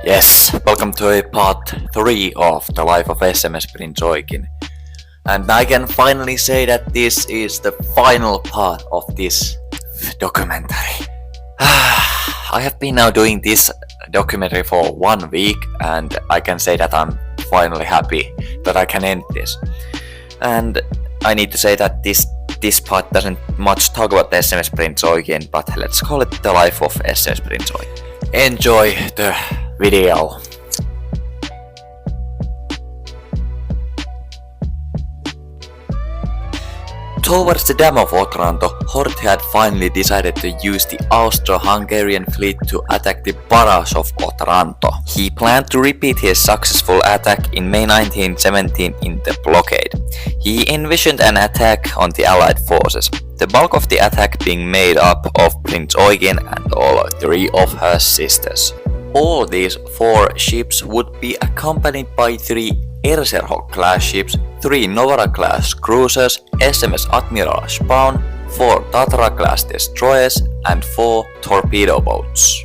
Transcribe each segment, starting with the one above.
Yes, welcome to a part 3 of the life of SMS Prinz Eugen. And I can finally say that this is the final part of this documentary. I have been now doing this documentary for 1 week and I can say that I'm finally happy that I can end this. And I need to say that this part doesn't much talk about the SMS Prinz Eugen, but let's call it the life of SMS Prinz Eugen. Enjoy the video. Towards the dam of Otranto, Horthy had finally decided to use the Austro-Hungarian fleet to attack the barrage of Otranto. He planned to repeat his successful attack in May 1917 in the blockade. He envisioned an attack on the Allied forces, the bulk of the attack being made up of Prinz Eugen and all 3 of her sisters. All these 4 ships would be accompanied by 3 Erserhog-class ships, 3 Novara-class cruisers, SMS Admiral Spaun, 4 Tatra-class destroyers, and 4 torpedo boats.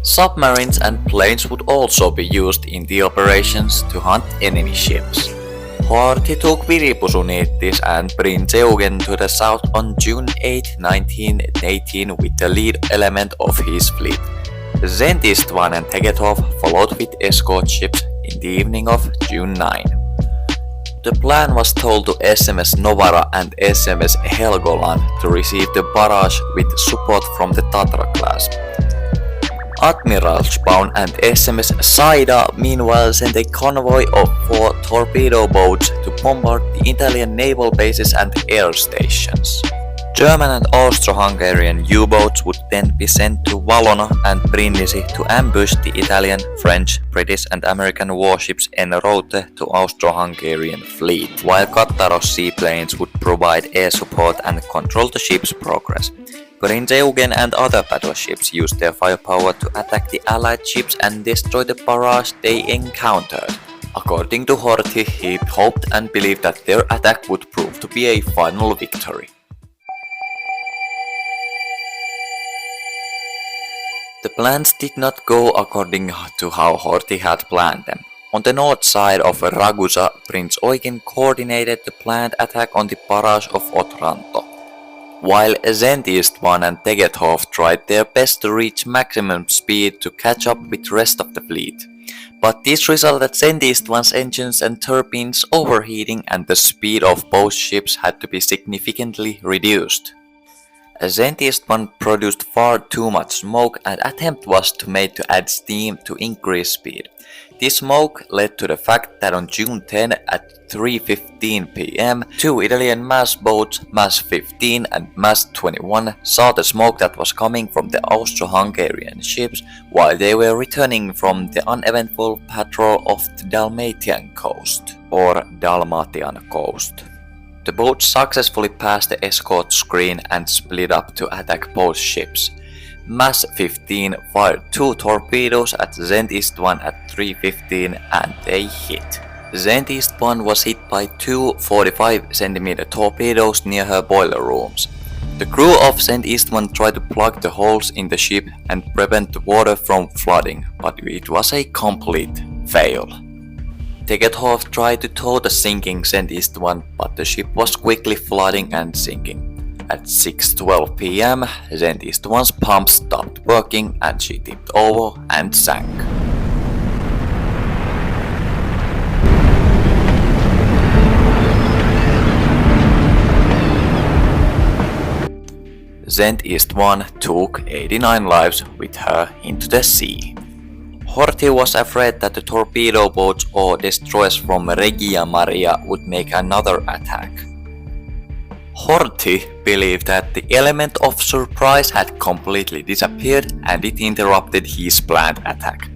Submarines and planes would also be used in the operations to hunt enemy ships. Horthy took Viripusunittis and Prinz Eugen to the south on June 8, 1918 with the lead element of his fleet. Szent Istvan and Tegethoff followed with escort ships in the evening of June 9. The plan was told to SMS Novara and SMS Helgoland to receive the barrage with support from the Tatra class. Admiral Spaun and SMS Saida meanwhile sent a convoy of 4 torpedo boats to bombard the Italian naval bases and air stations. German and Austro-Hungarian U-boats would then be sent to Valona and Brindisi to ambush the Italian, French, British and American warships en route to Austro-Hungarian fleet, while Kattaros seaplanes would provide air support and control the ship's progress. Prinz Eugen and other battleships used their firepower to attack the Allied ships and destroy the barrage they encountered. According to Horthy, he hoped and believed that their attack would prove to be a final victory. The plans did not go according to how Horthy had planned them. On the north side of Ragusa, Prinz Eugen coordinated the planned attack on the barrage of Otranto, while Szent Istvan and Tegethoff tried their best to reach maximum speed to catch up with the rest of the fleet. But this resulted Szent Istvan's engines and turbines overheating and the speed of both ships had to be significantly reduced. Szent Istvan produced far too much smoke and attempt was made to add steam to increase speed. This smoke led to the fact that on June 10 at 3:15 p.m. 2 Italian MAS boats, MAS 15 and MAS 21, saw the smoke that was coming from the Austro-Hungarian ships while they were returning from the uneventful patrol of the Dalmatian coast. The boats successfully passed the escort screen and split up to attack both ships. MAS 15 fired 2 torpedoes at Szent Istvan at 3:15 and they hit. Szent Istvan was hit by 2 45cm torpedoes near her boiler rooms. The crew of Szent Istvan tried to plug the holes in the ship and prevent the water from flooding, but it was a complete fail. Tegethoff tried to tow the sinking Szent Istvan, but the ship was quickly flooding and sinking. At 6:12 p.m., Szent Istvan's pumps stopped working and she tipped over and sank. Szent Istvan took 89 lives with her into the sea. Horthy was afraid that the torpedo boats or destroyers from Regia Maria would make another attack. Horthy believed that the element of surprise had completely disappeared and it interrupted his planned attack.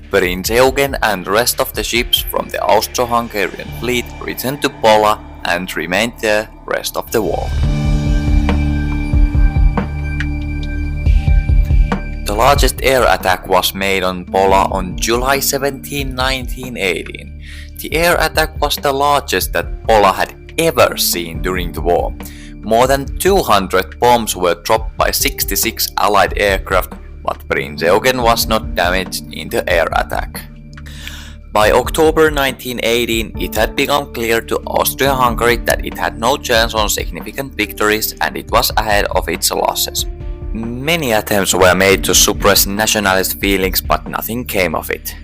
Prinz Eugen and the rest of the ships from the Austro-Hungarian fleet returned to Pola and remained there the rest of the war. The largest air attack was made on Pola on July 17, 1918. The air attack was the largest that Pola had ever seen during the war. More than 200 bombs were dropped by 66 Allied aircraft, but Prinz Eugen was not damaged in the air attack. By October 1918, it had become clear to Austria-Hungary that it had no chance on significant victories and it was ahead of its losses. Many attempts were made to suppress nationalist feelings, but nothing came of it.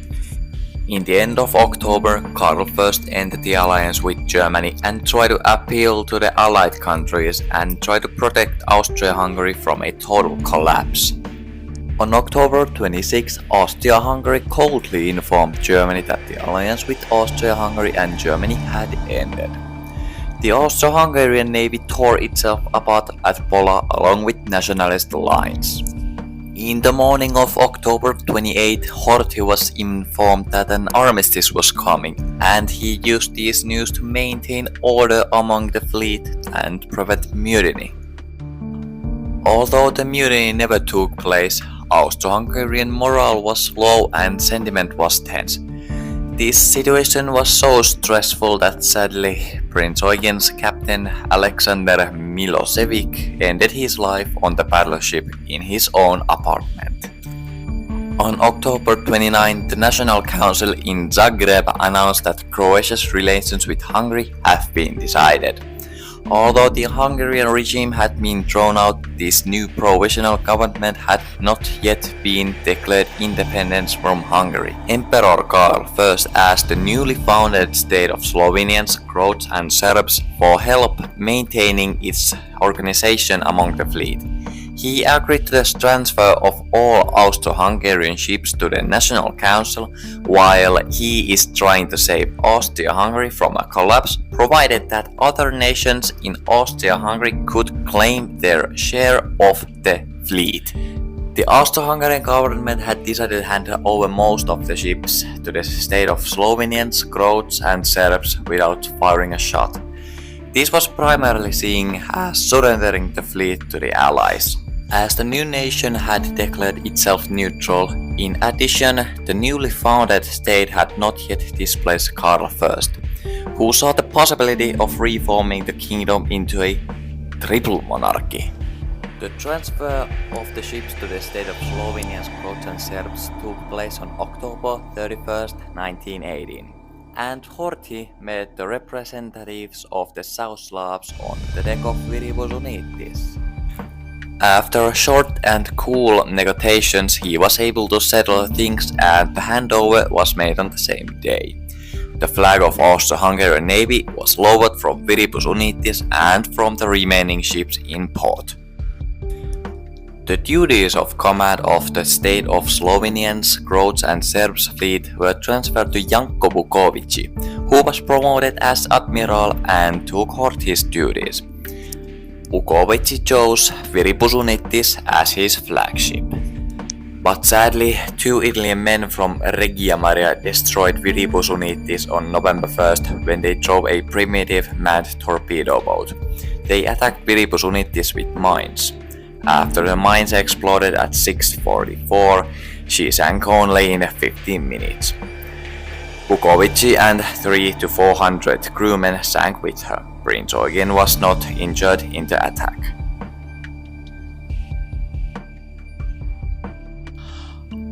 In the end of October, Karl I ended the alliance with Germany and tried to appeal to the Allied countries and try to protect Austria-Hungary from a total collapse. On October 26, Austria-Hungary coldly informed Germany that the alliance with Austria-Hungary and Germany had ended. The Austro-Hungarian navy tore itself apart at Pola along with nationalist lines. In the morning of October 28, Horthy was informed that an armistice was coming, and he used this news to maintain order among the fleet and prevent mutiny. Although the mutiny never took place, Austro-Hungarian morale was low and sentiment was tense. This situation was so stressful that sadly Prince Eugen's captain Alexander Milosevic ended his life on the battleship in his own apartment. On October 29, the National Council in Zagreb announced that Croatia's relations with Hungary have been decided. Although the Hungarian regime had been thrown out, this new provisional government had not yet been declared independence from Hungary. Emperor Karl I asked the newly founded state of Slovenians, Croats and Serbs for help maintaining its organization among the fleet. He agreed to the transfer of all Austro-Hungarian ships to the National Council, while he is trying to save Austria-Hungary from a collapse, provided that other nations in Austria-Hungary could claim their share of the fleet. The Austro-Hungarian government had decided to hand over most of the ships to the state of Slovenians, Croats and Serbs without firing a shot. This was primarily seen as surrendering the fleet to the Allies. As the new nation had declared itself neutral, in addition, the newly founded state had not yet displaced Karl I, who saw the possibility of reforming the kingdom into a triple monarchy. The transfer of the ships to the state of Slovenians, Croats and Serbs took place on October 31, 1918, and Horthy met the representatives of the South Slavs on the deck of Viribus Unitis. After short and cool negotiations, he was able to settle things and the handover was made on the same day. The flag of Austro-Hungarian Navy was lowered from Viribus Unitis and from the remaining ships in port. The duties of command of the state of Slovenians, Croats and Serbs fleet were transferred to Janko Vukovici, who was promoted as admiral and took Horthy's duties. Vukovici chose Viribus Unitis as his flagship. But sadly, two Italian men from Regia Maria destroyed Viribus Unitis on November 1st when they drove a primitive manned torpedo boat. They attacked Viribus Unitis with mines. After the mines exploded at 6:44, she sank only in 15 minutes. Vukovici and 300 to 400 crewmen sank with her. Prince Eugen was not injured in the attack.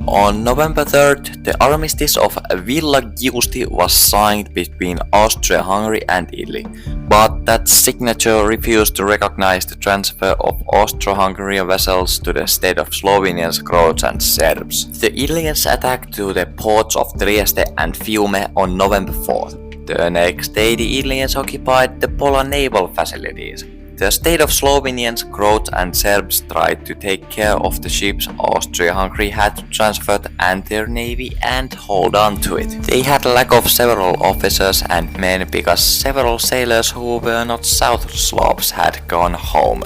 On November 3rd, the armistice of Villa Giusti was signed between Austria-Hungary and Italy, but that signature refused to recognize the transfer of Austro-Hungarian vessels to the state of Slovenians, Croats and Serbs. The Italians attacked to the ports of Trieste and Fiume on November 4th. The next day, the Italians occupied the Pola naval facilities. The state of Slovenians, Croats and Serbs tried to take care of the ships Austria-Hungary had transferred and their navy and hold on to it. They had lack of several officers and men because several sailors who were not South Slavs had gone home.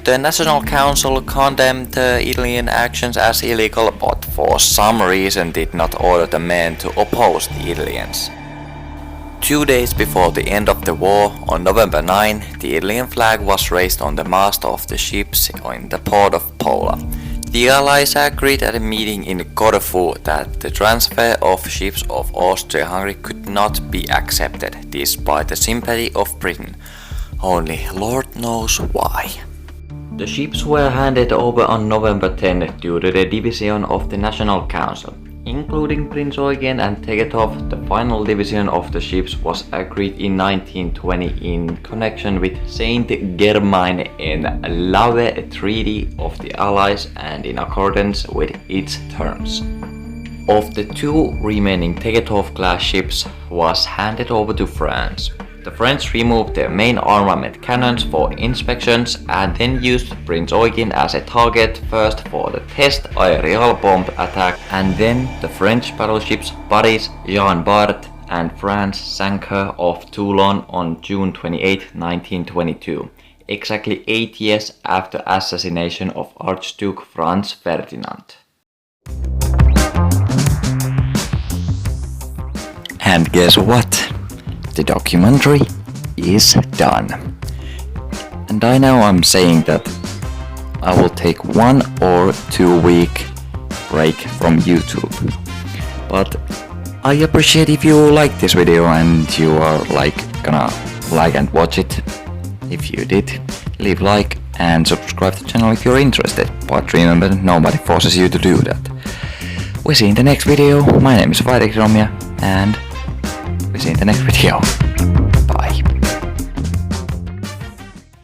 The National Council condemned the Italian actions as illegal, but for some reason did not order the men to oppose the Italians. 2 days before the end of the war, on November 9, the Italian flag was raised on the mast of the ships in the port of Pola. The Allies agreed at a meeting in Corfu that the transfer of ships of Austria-Hungary could not be accepted, despite the sympathy of Britain. Only Lord knows why. The ships were handed over on November 10 due to the division of the National Council. Including Prinz Eugen and Tegethoff, the final division of the ships was agreed in 1920 in connection with Saint Germain en Laye Treaty of the Allies and in accordance with its terms. Of the two remaining Tegethoff-class ships was handed over to France. The French removed their main armament cannons for inspections and then used Prinz Eugen as a target first for the test aerial bomb attack, and then the French battleships Paris, Jean Bart and France sank her off Toulon on June 28, 1922, exactly 8 years after assassination of Archduke Franz Ferdinand. And guess what? The documentary is done. And I know I'm saying that I will take 1 or 2 week break from YouTube. But I appreciate if you like this video and you are gonna like and watch it. If you did, leave like and subscribe to the channel if you're interested. But remember, nobody forces you to do that. We'll see you in the next video. My name is Fireiktronomia and we'll see you in the next video.